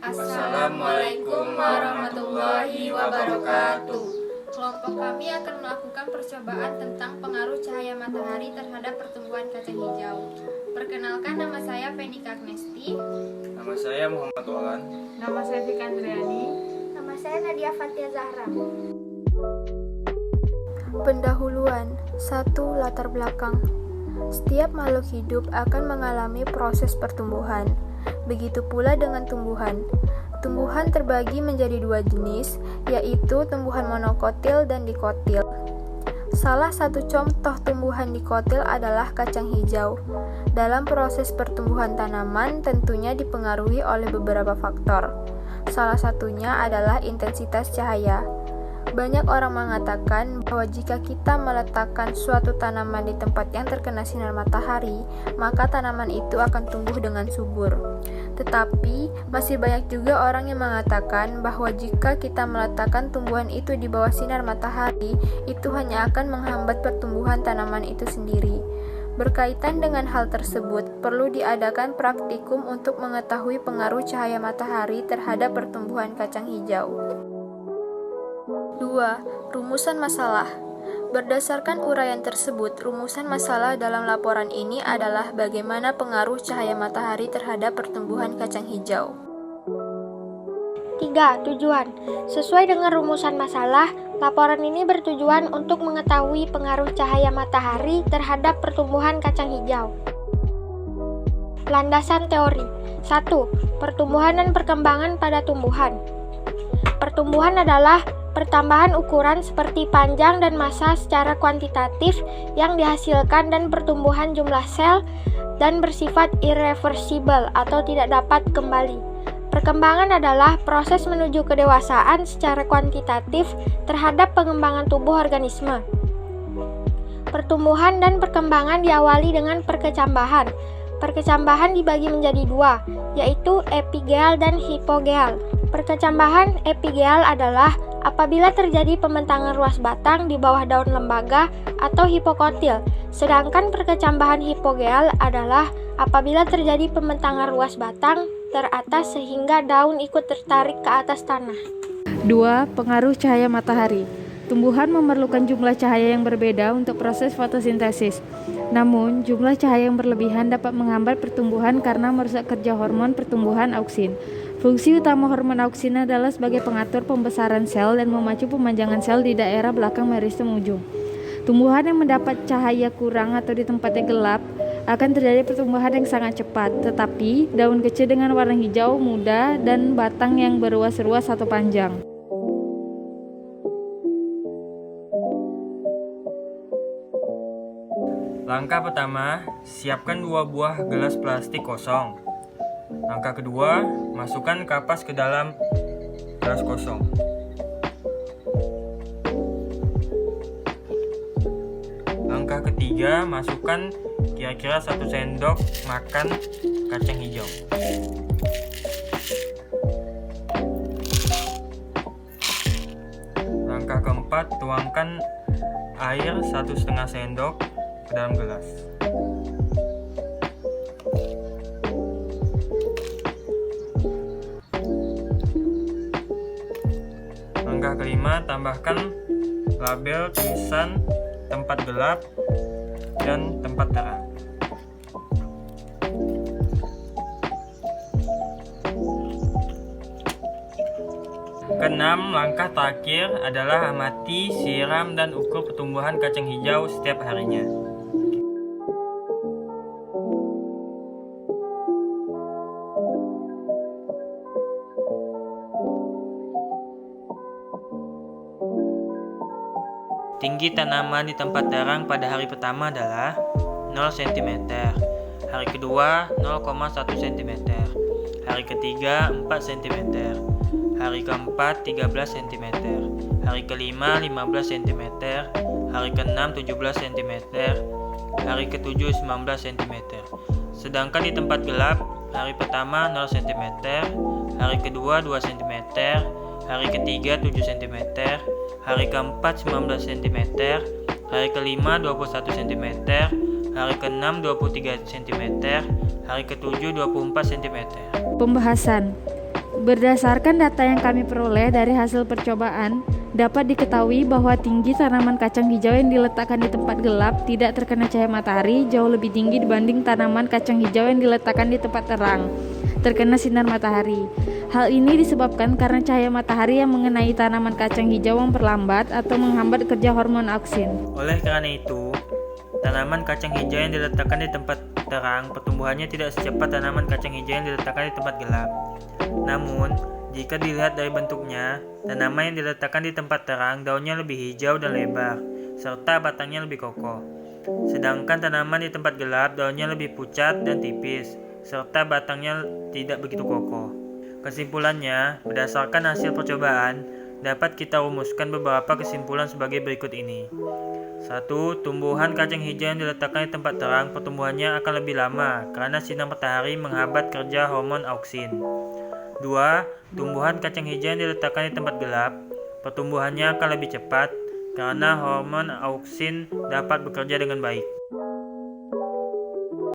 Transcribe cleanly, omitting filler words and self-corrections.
Assalamualaikum warahmatullahi wabarakatuh. Kelompok kami akan melakukan percobaan tentang pengaruh cahaya matahari terhadap pertumbuhan kacang hijau. Perkenalkan, nama saya Fenika Agnesti. Nama saya Muhammad Olan. Nama saya Fika Andriani. Nama saya Nadia Fatia Zahra. Pendahuluan. 1. Latar belakang. Setiap makhluk hidup akan mengalami proses pertumbuhan. Begitu pula dengan tumbuhan. Tumbuhan terbagi menjadi dua jenis, yaitu tumbuhan monokotil dan dikotil. Salah satu contoh tumbuhan dikotil adalah kacang hijau. Dalam proses pertumbuhan tanaman tentunya dipengaruhi oleh beberapa faktor. Salah satunya adalah intensitas cahaya. Banyak orang mengatakan bahwa jika kita meletakkan suatu tanaman di tempat yang terkena sinar matahari, maka tanaman itu akan tumbuh dengan subur. Tetapi, masih banyak juga orang yang mengatakan bahwa jika kita meletakkan tumbuhan itu di bawah sinar matahari, itu hanya akan menghambat pertumbuhan tanaman itu sendiri. Berkaitan dengan hal tersebut, perlu diadakan praktikum untuk mengetahui pengaruh cahaya matahari terhadap pertumbuhan kacang hijau. 2. Rumusan masalah. Berdasarkan uraian tersebut, rumusan masalah dalam laporan ini adalah bagaimana pengaruh cahaya matahari terhadap pertumbuhan kacang hijau. 3. Tujuan. Sesuai dengan rumusan masalah, laporan ini bertujuan untuk mengetahui pengaruh cahaya matahari terhadap pertumbuhan kacang hijau. Landasan teori. 1. Pertumbuhan dan perkembangan pada tumbuhan. Pertumbuhan adalah pertambahan ukuran seperti panjang dan massa secara kuantitatif yang dihasilkan dan pertumbuhan jumlah sel dan bersifat irreversible atau tidak dapat kembali. Perkembangan adalah proses menuju kedewasaan secara kuantitatif terhadap pengembangan tubuh organisme. Pertumbuhan dan perkembangan diawali dengan perkecambahan. Perkecambahan dibagi menjadi dua, yaitu epigeal dan hipogeal. Perkecambahan epigeal adalah apabila terjadi pembentangan ruas batang di bawah daun lembaga atau hipokotil, sedangkan perkecambahan hipogeal adalah apabila terjadi pembentangan ruas batang teratas sehingga daun ikut tertarik ke atas tanah. 2. Pengaruh cahaya matahari. Tumbuhan memerlukan jumlah cahaya yang berbeda untuk proses fotosintesis. Namun, jumlah cahaya yang berlebihan dapat menghambat pertumbuhan karena merusak kerja hormon pertumbuhan auksin. Fungsi utama hormon auksin adalah sebagai pengatur pembesaran sel dan memacu pemanjangan sel di daerah belakang meristem ujung. Tumbuhan yang mendapat cahaya kurang atau di tempat yang gelap akan terjadi pertumbuhan yang sangat cepat, tetapi daun kecil dengan warna hijau muda dan batang yang beruas-ruas atau panjang. Langkah pertama, siapkan 2 buah gelas plastik kosong. Langkah kedua, masukkan kapas ke dalam gelas kosong. Langkah ketiga, masukkan kira-kira 1 sendok makan kacang hijau. Langkah keempat, tuangkan air 1,5 sendok ke dalam gelas. Langkah kelima, tambahkan label tulisan tempat gelap dan tempat terang. Keenam, langkah terakhir adalah amati, siram, dan ukur pertumbuhan kacang hijau setiap harinya. Tinggi tanaman di tempat terang pada hari pertama adalah 0 cm, hari kedua 0,1 cm, hari ketiga 4 cm, hari keempat 13 cm, hari kelima 15 cm, hari keenam 17 cm, hari ketujuh 19 cm. Sedangkan di tempat gelap, hari pertama 0 cm, hari kedua 2 cm, hari ketiga 7 cm, hari keempat 19 cm, hari kelima 21 cm, hari ke-6 23 cm, hari ke-7 24 cm. Pembahasan. Berdasarkan data yang kami peroleh dari hasil percobaan, dapat diketahui bahwa tinggi tanaman kacang hijau yang diletakkan di tempat gelap tidak terkena cahaya matahari jauh lebih tinggi dibanding tanaman kacang hijau yang diletakkan di tempat terang, terkena sinar matahari. Hal ini disebabkan karena cahaya matahari yang mengenai tanaman kacang hijau memperlambat atau menghambat kerja hormon auksin. Oleh karena itu, tanaman kacang hijau yang diletakkan di tempat terang pertumbuhannya tidak secepat tanaman kacang hijau yang diletakkan di tempat gelap. Namun, jika dilihat dari bentuknya, tanaman yang diletakkan di tempat terang daunnya lebih hijau dan lebar, serta batangnya lebih kokoh. Sedangkan tanaman di tempat gelap daunnya lebih pucat dan tipis, serta batangnya tidak begitu kokoh. Kesimpulannya, berdasarkan hasil percobaan, dapat kita rumuskan beberapa kesimpulan sebagai berikut ini. 1. Tumbuhan kacang hijau yang diletakkan di tempat terang pertumbuhannya akan lebih lama karena sinar matahari menghambat kerja hormon auksin. 2. Tumbuhan kacang hijau yang diletakkan di tempat gelap pertumbuhannya akan lebih cepat karena hormon auksin dapat bekerja dengan baik.